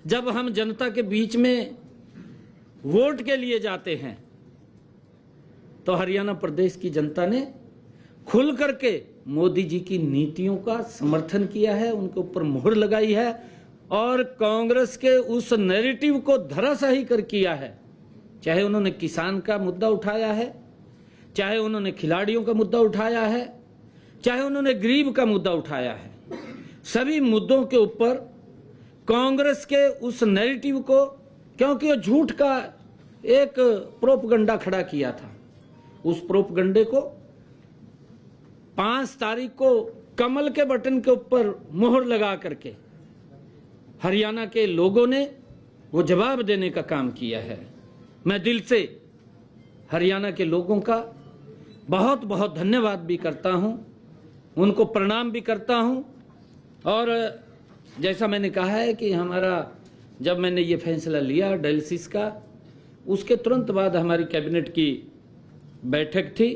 जब हम जनता के बीच में वोट के लिए जाते हैं तो हरियाणा प्रदेश की जनता ने खुल करके मोदी जी की नीतियों का समर्थन किया है, उनके ऊपर मोहर लगाई है और कांग्रेस के उस नैरेटिव को धराशायी कर किया है। चाहे उन्होंने किसान का मुद्दा उठाया है, चाहे उन्होंने खिलाड़ियों का मुद्दा उठाया है, चाहे उन्होंने गरीब का मुद्दा उठाया है, सभी मुद्दों के ऊपर कांग्रेस के उस नैरेटिव को, क्योंकि वो झूठ का एक प्रोपगंडा खड़ा किया था, उस प्रोपगंडे को 5 तारीख को कमल के बटन के ऊपर मोहर लगा करके हरियाणा के लोगों ने वो जवाब देने का काम किया है। मैं दिल से हरियाणा के लोगों का बहुत बहुत धन्यवाद भी करता हूं, उनको प्रणाम भी करता हूं। और जैसा मैंने कहा है कि जब मैंने ये फैसला लिया डायलिसिस का, उसके तुरंत बाद हमारी कैबिनेट की बैठक थी।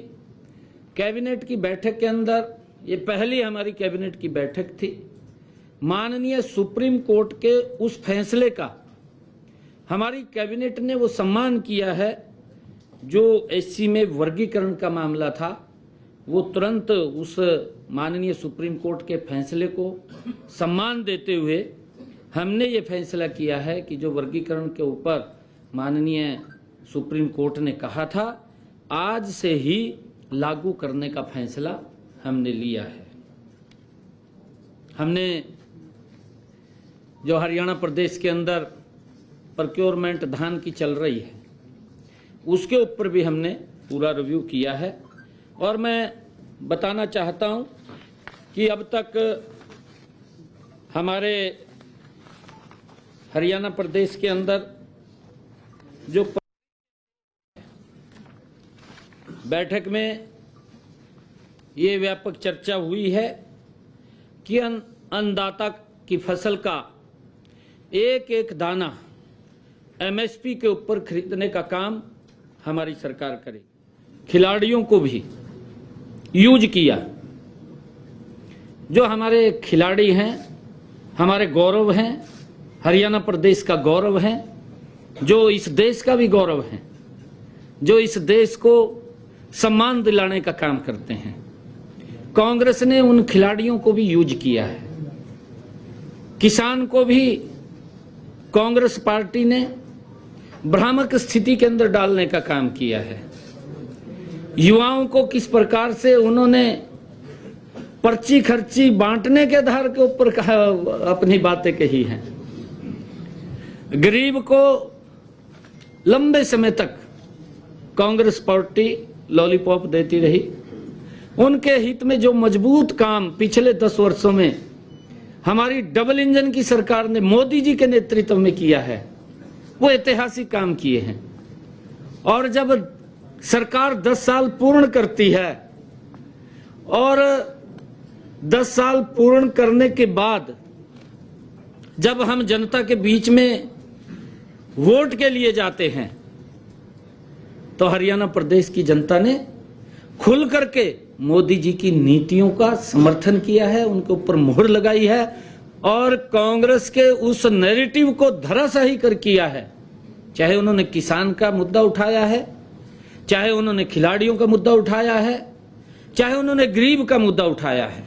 कैबिनेट की बैठक के अंदर, ये पहली हमारी कैबिनेट की बैठक थी, माननीय सुप्रीम कोर्ट के उस फैसले का हमारी कैबिनेट ने वो सम्मान किया है। जो एससी में वर्गीकरण का मामला था, वो तुरंत उस माननीय सुप्रीम कोर्ट के फैसले को सम्मान देते हुए हमने ये फैसला किया है कि जो वर्गीकरण के ऊपर माननीय सुप्रीम कोर्ट ने कहा था, आज से ही लागू करने का फैसला हमने लिया है। हमने जो हरियाणा प्रदेश के अंदर प्रोक्योरमेंट धान की चल रही है, उसके ऊपर भी हमने पूरा रिव्यू किया है। और मैं बताना चाहता हूं कि अब तक हमारे हरियाणा प्रदेश के अंदर जो बैठक में ये व्यापक चर्चा हुई है कि अन्नदाता की फसल का एक एक दाना एमएसपी के ऊपर खरीदने का काम हमारी सरकार करेगी। खिलाड़ियों को भी यूज किया। जो हमारे खिलाड़ी हैं, हमारे गौरव हैं, हरियाणा प्रदेश का गौरव है, जो इस देश का भी गौरव है, जो इस देश को सम्मान दिलाने का काम करते हैं। कांग्रेस ने उन खिलाड़ियों को भी यूज किया है। किसान को भी कांग्रेस पार्टी ने भ्रामक स्थिति के अंदर डालने का काम किया है। युवाओं को किस प्रकार से उन्होंने पर्ची खर्ची बांटने के आधार के ऊपर अपनी बातें कही हैं। गरीब को लंबे समय तक कांग्रेस पार्टी लॉलीपॉप देती रही। उनके हित में जो मजबूत काम पिछले 10 वर्षों में हमारी डबल इंजन की सरकार ने मोदी जी के नेतृत्व में किया है, वो ऐतिहासिक काम किए हैं। और जब सरकार 10 साल पूर्ण करती है और 10 साल पूर्ण करने के बाद जब हम जनता के बीच में वोट के लिए जाते हैं तो हरियाणा प्रदेश की जनता ने खुल करके मोदी जी की नीतियों का समर्थन किया है, उनके ऊपर मोहर लगाई है और कांग्रेस के उस नैरेटिव को धराशायी कर किया है। चाहे उन्होंने किसान का मुद्दा उठाया है, चाहे उन्होंने खिलाड़ियों का मुद्दा उठाया है, चाहे उन्होंने गरीब का मुद्दा उठाया है,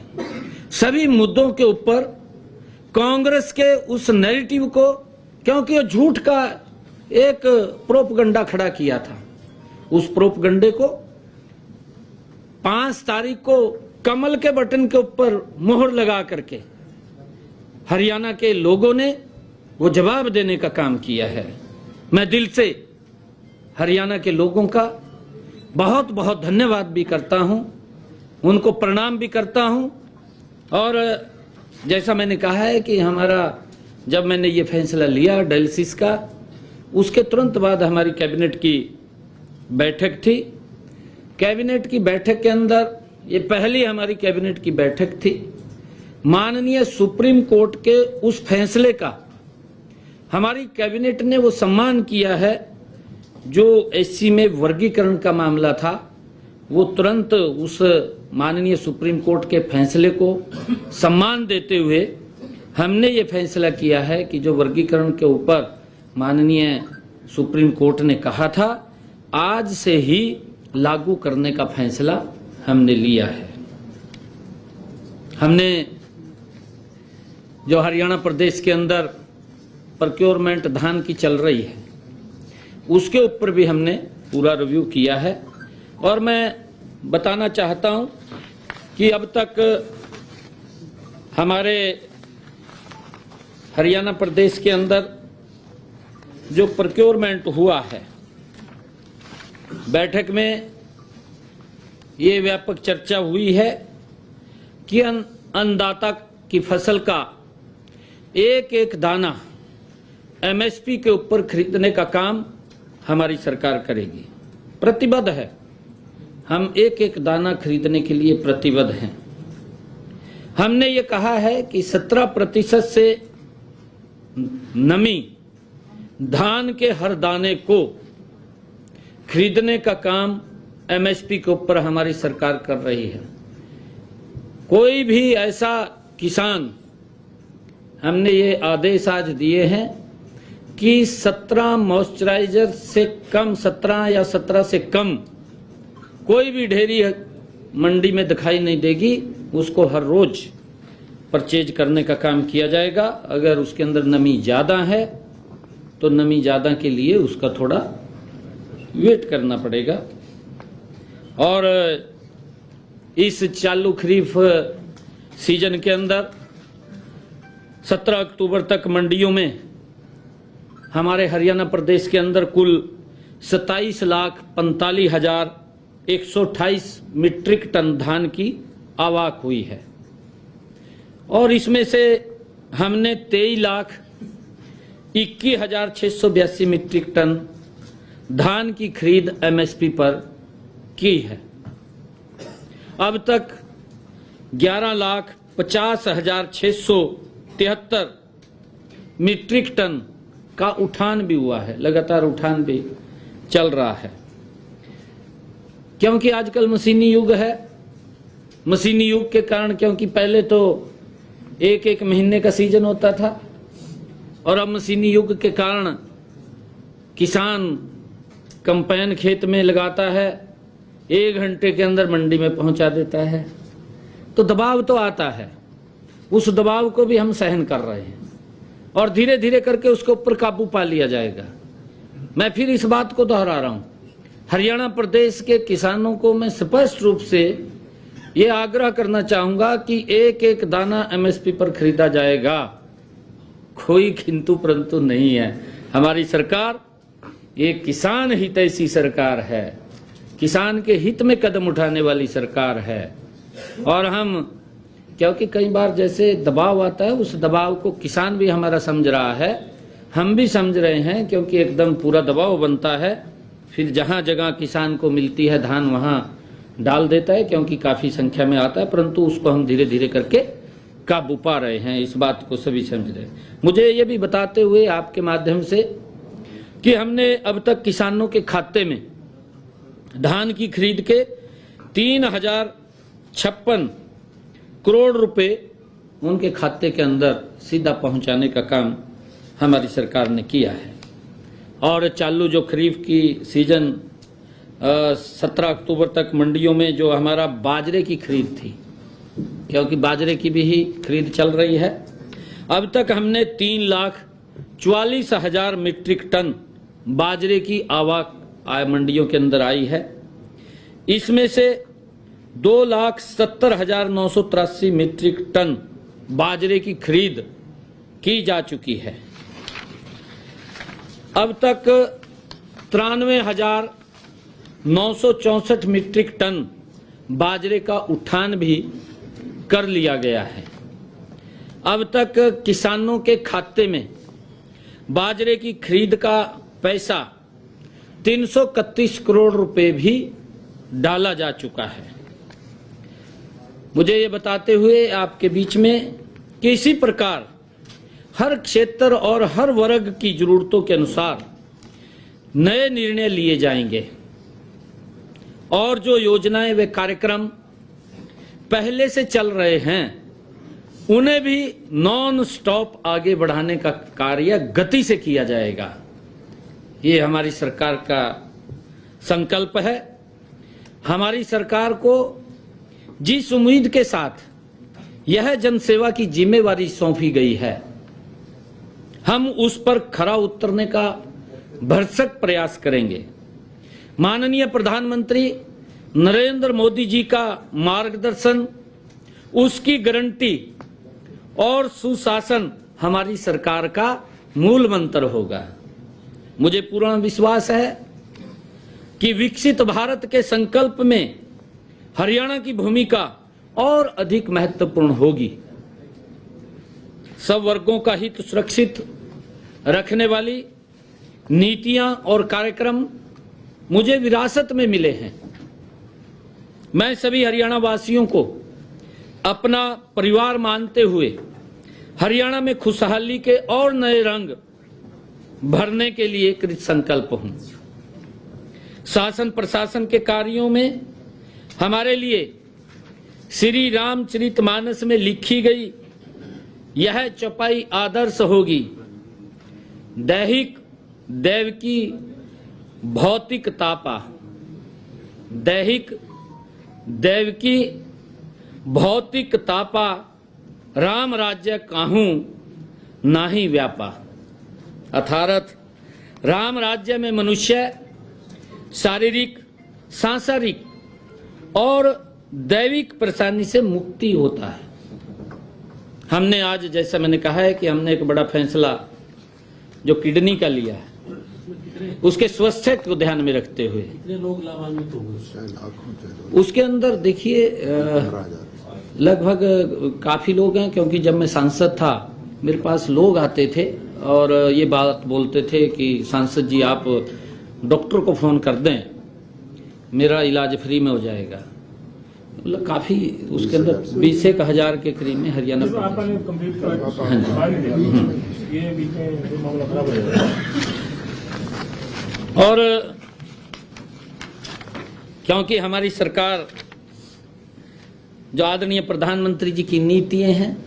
सभी मुद्दों के ऊपर कांग्रेस के उस नैरेटिव को, क्योंकि वो झूठ का एक प्रोपगंडा खड़ा किया था, उस प्रोपगंडे को 5 तारीख को कमल के बटन के ऊपर मोहर लगा करके हरियाणा के लोगों ने वो जवाब देने का काम किया है। मैं दिल से हरियाणा के लोगों का बहुत बहुत धन्यवाद भी करता हूं, उनको प्रणाम भी करता हूं। और जैसा मैंने कहा है कि जब मैंने ये फैसला लिया डायलिसिस का, उसके तुरंत बाद हमारी कैबिनेट की बैठक थी। कैबिनेट की बैठक के अंदर, ये पहली हमारी कैबिनेट की बैठक थी, माननीय सुप्रीम कोर्ट के उस फैसले का हमारी कैबिनेट ने वो सम्मान किया है। जो एससी में वर्गीकरण का मामला था, वो तुरंत उस माननीय सुप्रीम कोर्ट के फैसले को सम्मान देते हुए हमने ये फैसला किया है कि जो वर्गीकरण के ऊपर माननीय सुप्रीम कोर्ट ने कहा था, आज से ही लागू करने का फैसला हमने लिया है। हमने जो हरियाणा प्रदेश के अंदर प्रोक्योरमेंट धान की चल रही है, उसके ऊपर भी हमने पूरा रिव्यू किया है। और मैं बताना चाहता हूं कि अब तक हमारे हरियाणा प्रदेश के अंदर जो प्रोक्योरमेंट हुआ है, बैठक में ये व्यापक चर्चा हुई है कि अन्नदाता की फसल का एक एक दाना एमएसपी के ऊपर खरीदने का काम हमारी सरकार करेगी। प्रतिबद्ध है, हम एक एक दाना खरीदने के लिए प्रतिबद्ध हैं। हमने ये कहा है कि 17% से नमी धान के हर दाने को खरीदने का काम एमएसपी के ऊपर हमारी सरकार कर रही है। कोई भी ऐसा किसान, हमने ये आदेश आज दिए हैं कि 17 मॉइस्चराइजर से कम, 17 या 17 से कम कोई भी ढेरी मंडी में दिखाई नहीं देगी, उसको हर रोज परचेज करने का काम किया जाएगा। अगर उसके अंदर नमी ज़्यादा है तो नमी ज़्यादा के लिए उसका थोड़ा वेट करना पड़ेगा। और इस चालू खरीफ सीजन के अंदर 17 अक्टूबर तक मंडियों में हमारे हरियाणा प्रदेश के अंदर कुल 27,45,128 मीट्रिक टन धान की आवक हुई है। और इसमें से हमने 23,21,682 मीट्रिक टन धान की खरीद एमएसपी पर की है। अब तक 11,50,673 मीट्रिक टन का उठान भी हुआ है, लगातार उठान भी चल रहा है। क्योंकि आजकल मशीनी युग है। मशीनी युग के कारण, क्योंकि पहले तो एक एक महीने का सीजन होता था और अब मशीनी युग के कारण किसान कंपाइन खेत में लगाता है, 1 घंटे के अंदर मंडी में पहुंचा देता है। तो दबाव तो आता है, उस दबाव को भी हम सहन कर रहे हैं और धीरे धीरे करके उसके ऊपर काबू पा लिया जाएगा। मैं फिर इस बात को दोहरा रहा हूं, हरियाणा प्रदेश के किसानों को मैं स्पष्ट रूप से ये आग्रह करना चाहूंगा कि एक एक दाना एमएसपी पर खरीदा जाएगा, कोई किंतु परंतु नहीं है। हमारी सरकार एक किसान हितैषी सरकार है, किसान के हित में कदम उठाने वाली सरकार है। और हम, क्योंकि कई बार जैसे दबाव आता है, उस दबाव को किसान भी हमारा समझ रहा है, हम भी समझ रहे हैं, क्योंकि एकदम पूरा दबाव बनता है, फिर जहां जगह किसान को मिलती है धान वहां डाल देता है, क्योंकि काफी संख्या में आता है, परंतु उसको हम धीरे धीरे करके काबू पा रहे हैं। इस बात को सभी समझ रहे हैं। मुझे ये भी बताते हुए आपके माध्यम से कि हमने अब तक किसानों के खाते में धान की खरीद के 3,056 करोड़ रुपए उनके खाते के अंदर सीधा पहुंचाने का काम हमारी सरकार ने किया है। और चालू जो खरीफ की सीजन 17 अक्टूबर तक मंडियों में जो हमारा बाजरे की खरीद थी, क्योंकि बाजरे की भी ही खरीद चल रही है, अब तक हमने 3,44,000 मीट्रिक टन बाजरे की आवक मंडियों के अंदर आई है। इसमें से 2,70,983 मीट्रिक टन बाजरे की खरीद की जा चुकी है। अब तक 93,964 मीट्रिक टन बाजरे का उठान भी कर लिया गया है। अब तक किसानों के खाते में बाजरे की खरीद का पैसा 331 करोड़ रुपए भी डाला जा चुका है। मुझे ये बताते हुए आपके बीच में कि इसी प्रकार हर क्षेत्र और हर वर्ग की जरूरतों के अनुसार नए निर्णय लिए जाएंगे और जो योजनाएं वे कार्यक्रम पहले से चल रहे हैं उन्हें भी नॉन स्टॉप आगे बढ़ाने का कार्य गति से किया जाएगा। ये हमारी सरकार का संकल्प है। हमारी सरकार को जिस उम्मीद के साथ यह जनसेवा की जिम्मेवारी सौंपी गई है, हम उस पर खरा उतरने का भरसक प्रयास करेंगे। माननीय प्रधानमंत्री नरेंद्र मोदी जी का मार्गदर्शन, उसकी गारंटी और सुशासन हमारी सरकार का मूल मंत्र होगा। मुझे पूर्ण विश्वास है कि विकसित भारत के संकल्प में हरियाणा की भूमिका और अधिक महत्वपूर्ण होगी। सब वर्गों का हित सुरक्षित रखने वाली नीतियां और कार्यक्रम मुझे विरासत में मिले हैं। मैं सभी हरियाणा वासियों को अपना परिवार मानते हुए हरियाणा में खुशहाली के और नए रंग भरने के लिए कृत संकल्प हूं। शासन प्रशासन के कार्यों में हमारे लिए श्री रामचरितमानस में लिखी गई यह चौपाई आदर्श होगी। दैहिक दैवकी भौतिक तापा, दैहिक दैवकी भौतिक तापा, राम राज्य काहूं नाही व्यापा। अर्थात राम राज्य में मनुष्य शारीरिक, सांसारिक और दैविक परेशानी से मुक्ति होता है। हमने आज, जैसा मैंने कहा है कि हमने एक बड़ा फैसला जो किडनी का लिया है, उसके स्वास्थ्य को ध्यान में रखते हुए कितने लोग लाभान्वित होंगे? उसके अंदर देखिए लगभग काफी लोग हैं, क्योंकि जब मैं सांसद था मेरे पास लोग आते थे और ये बात बोलते थे कि सांसद जी आप डॉक्टर को फोन कर दें, मेरा इलाज फ्री में हो जाएगा। मतलब काफी उसके अंदर 20,000 के करीब में हरियाणा और क्योंकि हमारी सरकार जो आदरणीय प्रधानमंत्री जी की नीतियां हैं,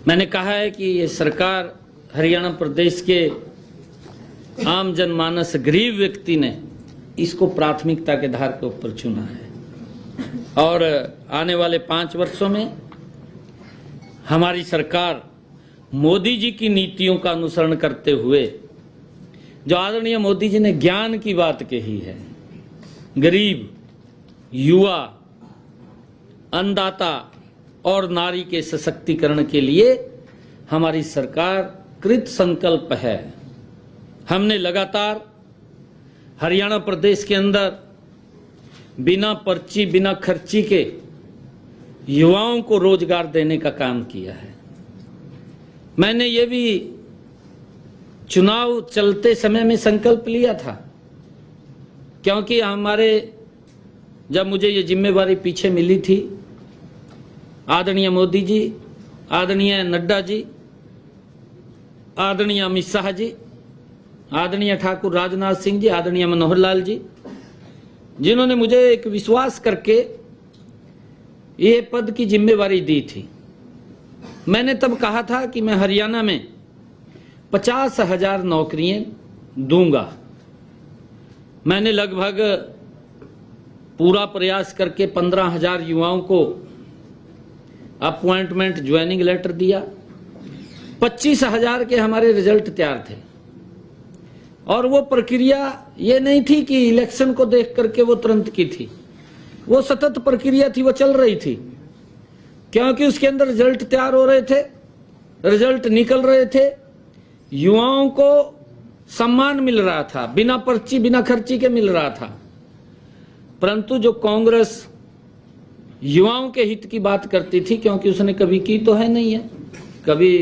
मैंने कहा है कि ये सरकार हरियाणा प्रदेश के आम जनमानस गरीब व्यक्ति ने इसको प्राथमिकता के आधार के ऊपर चुना है और आने वाले 5 वर्षों में हमारी सरकार मोदी जी की नीतियों का अनुसरण करते हुए, जो आदरणीय मोदी जी ने ज्ञान की बात कही है, गरीब, युवा, अन्नदाता और नारी के सशक्तिकरण के लिए हमारी सरकार कृत संकल्प है। हमने लगातार हरियाणा प्रदेश के अंदर बिना पर्ची, बिना खर्ची के युवाओं को रोजगार देने का काम किया है। मैंने ये भी चुनाव चलते समय में संकल्प लिया था, क्योंकि हमारे जब मुझे ये जिम्मेवारी पीछे मिली थी, आदरणीय मोदी जी, आदरणीय नड्डा जी, आदरणीय अमित शाह जी, आदरणीय ठाकुर राजनाथ सिंह जी, आदरणीय मनोहर लाल जी, जिन्होंने मुझे एक विश्वास करके ये पद की जिम्मेवारी दी थी, मैंने तब कहा था कि मैं हरियाणा में 50,000 नौकरियां दूंगा। मैंने लगभग पूरा प्रयास करके 15,000 युवाओं को अपॉइंटमेंट, ज्वाइनिंग लेटर दिया। 25,000 के हमारे रिजल्ट तैयार थे और वो प्रक्रिया ये नहीं थी कि इलेक्शन को देख करके वो तुरंत की थी, वो सतत प्रक्रिया थी, वो चल रही थी, क्योंकि उसके अंदर रिजल्ट तैयार हो रहे थे, रिजल्ट निकल रहे थे, युवाओं को सम्मान मिल रहा था, बिना पर्ची, बिना खर्ची के मिल रहा था। परंतु जो कांग्रेस युवाओं के हित की बात करती थी, क्योंकि उसने कभी की तो है नहीं है, कभी